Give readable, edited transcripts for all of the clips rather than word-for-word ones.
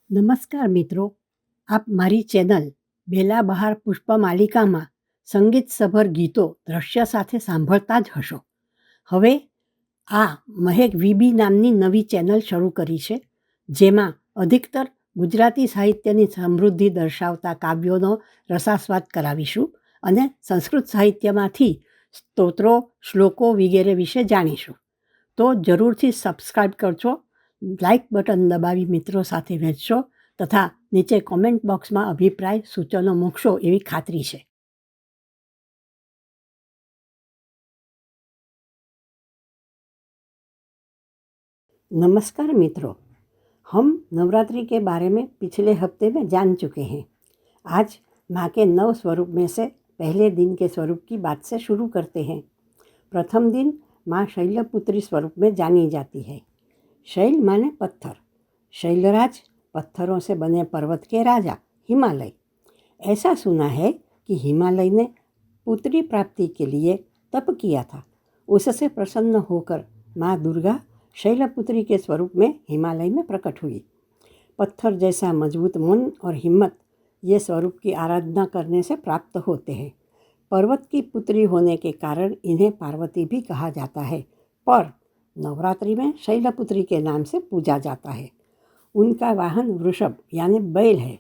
નમસ્કાર મિત્રો, આપ મારી ચેનલ બેલા બહાર પુષ્પમાલિકામાં સંગીતસભર ગીતો દ્રશ્ય સાથે સાંભળતા જ હશો. હવે આ મહેક વીબી નામની નવી ચેનલ શરૂ કરી છે, જેમાં અધિકતર ગુજરાતી સાહિત્યની સમૃદ્ધિ દર્શાવતા કાવ્યોનો રસાસ્વાદ કરાવીશું અને સંસ્કૃત સાહિત્યમાંથી સ્તોત્રો, શ્લોકો વગેરે વિશે જાણીશું. તો જરૂરથી સબસ્ક્રાઈબ કરજો, લાઇક બટન દબાવી મિત્રો સાથે વહેંચશો તથા નીચે કોમેન્ટ બોક્સમાં અભિપ્રાય સૂચનો મૂકશો એવી ખાતરી છે. नमस्कार मित्रों, हम नवरात्रि के बारे में पिछले हफ्ते में जान चुके हैं. आज माँ के 9 स्वरूप में से पहले दिन के स्वरूप की बात से शुरू करते हैं. प्रथम दिन माँ शैलपुत्री स्वरूप में जानी जाती है. शैल माने पत्थर, शैलराज पत्थरों से बने पर्वत के राजा, हिमालय. ऐसा सुना है कि हिमालय ने पुत्री प्राप्ति के लिए तप किया था. उससे प्रसन्न होकर माँ दुर्गा शैलपुत्री के स्वरूप में हिमालय में प्रकट हुई. पत्थर जैसा मजबूत मन और हिम्मत ये स्वरूप की आराधना करने से प्राप्त होते हैं. पर्वत की पुत्री होने के कारण इन्हें पार्वती भी कहा जाता है, पर नवरात्रि में शैलपुत्री के नाम से पूजा जाता है. उनका वाहन वृषभ यानी बैल है,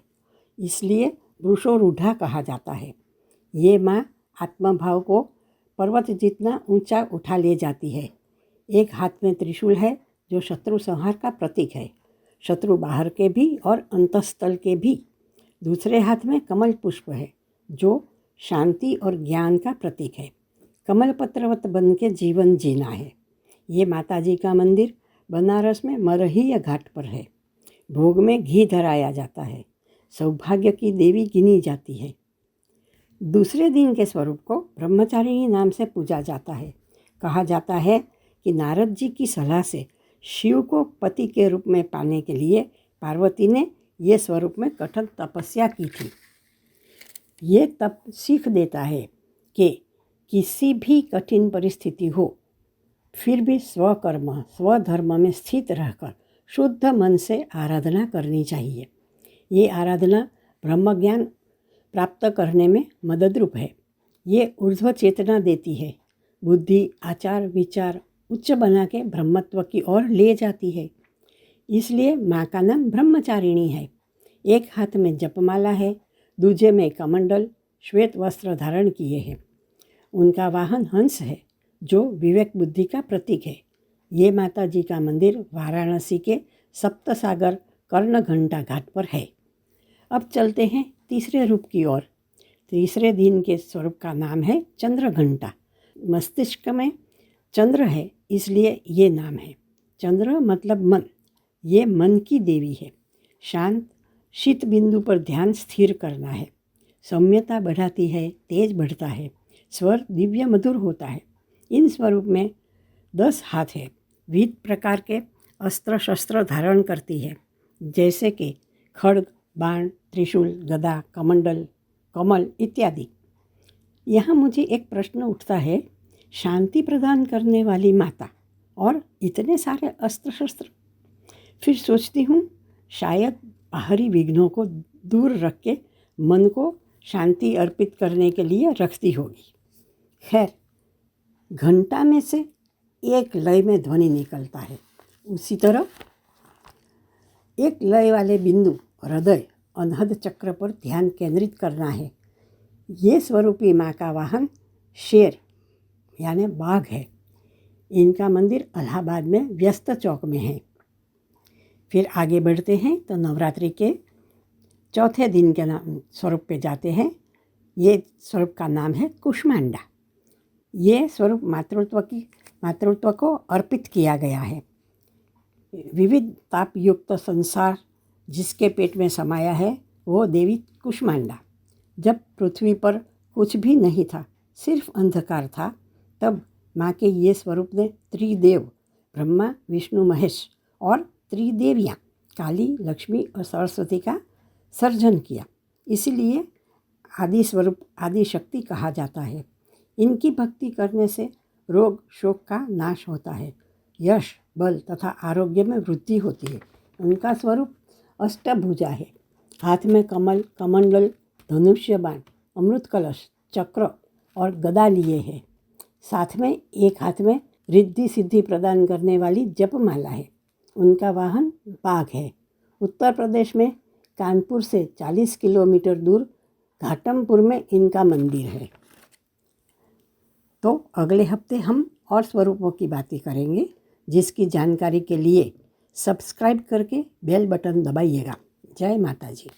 इसलिए वृषोरूढ़ा कहा जाता है. ये माँ आत्मभाव को पर्वत जितना ऊंचा उठा ले जाती है. एक हाथ में त्रिशूल है जो शत्रु संहार का प्रतीक है, शत्रु बाहर के भी और अंतस्थल के भी. दूसरे हाथ में कमल पुष्प है जो शांति और ज्ञान का प्रतीक है. कमल पत्रवत बन के जीवन जीना है. ये माताजी का मंदिर बनारस में मरहिया घाट पर है. भोग में घी धराया जाता है. सौभाग्य की देवी गिनी जाती है. दूसरे दिन के स्वरूप को ब्रह्मचारिणी नाम से पूजा जाता है. कहा जाता है कि नारद जी की सलाह से शिव को पति के रूप में पाने के लिए पार्वती ने ये स्वरूप में कठिन तपस्या की थी. ये तप सीख देता है कि किसी भी कठिन परिस्थिति हो, फिर भी स्वकर्म स्वधर्म में स्थित रहकर शुद्ध मन से आराधना करनी चाहिए. ये आराधना ब्रह्मज्ञान प्राप्त करने में मददरूप है. ये ऊर्ध्व चेतना देती है. बुद्धि, आचार, विचार उच्च बना के ब्रह्मत्व की ओर ले जाती है. इसलिए माँ का नाम ब्रह्मचारिणी है. एक हाथ में जपमाला है, दूजे में कमंडल श्वेत वस्त्र धारण किए हैं. उनका वाहन हंस है जो विवेक बुद्धि का प्रतीक है. ये माता जी का मंदिर वाराणसी के सप्तसागर कर्णघंटा घाट पर है. अब चलते हैं तीसरे रूप की ओर. तीसरे दिन के स्वरूप का नाम है चंद्रघंटा. मस्तिष्क में चंद्र है, इसलिए ये नाम है. चंद्र मतलब मन. ये मन की देवी है. शांत शीत बिंदु पर ध्यान स्थिर करना है. सौम्यता बढ़ाती है, तेज बढ़ता है. स्वर दिव्य मधुर होता है. इन स्वरूप में 10 हाथ है. विविध प्रकार के अस्त्र शस्त्र धारण करती है, जैसे कि खड्ग, बाण, त्रिशूल, गदा, कमंडल, कमल इत्यादि. यहाँ मुझे एक प्रश्न उठता है, शांति प्रदान करने वाली माता और इतने सारे अस्त्र शस्त्र. फिर सोचती हूँ शायद बाहरी विघ्नों को दूर रख के मन को शांति अर्पित करने के लिए रखती होगी. खैर, घंटा में से एक लय में ध्वनि निकलता है. उसी तरह एक लय वाले बिंदु हृदय अनहद चक्र पर ध्यान केंद्रित करना है. ये स्वरूपी माँ का वाहन शेर यानी बाघ है. इनका मंदिर इलाहाबाद में व्यस्त चौक में है. फिर आगे बढ़ते हैं तो नवरात्रि के चौथे दिन के नाम स्वरूप पे जाते हैं. ये स्वरूप का नाम है कुष्मांडा. ये स्वरूप मातृत्व को अर्पित किया गया है. विविध ताप युक्त संसार जिसके पेट में समाया है वो देवी कुष्मांडा. जब पृथ्वी पर कुछ भी नहीं था, सिर्फ अंधकार था, तब माँ के ये स्वरूप ने त्रिदेव ब्रह्मा, विष्णु, महेश और त्रिदेवियाँ काली, लक्ष्मी और सरस्वती का सर्जन किया. इसीलिए आदि स्वरूप आदि शक्ति कहा जाता है. इनकी भक्ति करने से रोग शोक का नाश होता है. यश, बल तथा आरोग्य में वृद्धि होती है. उनका स्वरूप अष्टभुजा है। हाथ में कमल, कमंडल, धनुष्य बाण, अमृत कलश, चक्र और गदा लिए है। साथ में एक हाथ में रिद्धि सिद्धि प्रदान करने वाली जपमाला है। उनका वाहन बाघ है। उत्तर प्रदेश में कानपुर से 40 किलोमीटर दूर घाटमपुर में इनका मंदिर है। तो अगले हफ्ते हम और स्वरूपों की बातें करेंगे, जिसकी जानकारी के लिए सब्सक्राइब करके बेल बटन दबाइएगा। जय माता जी।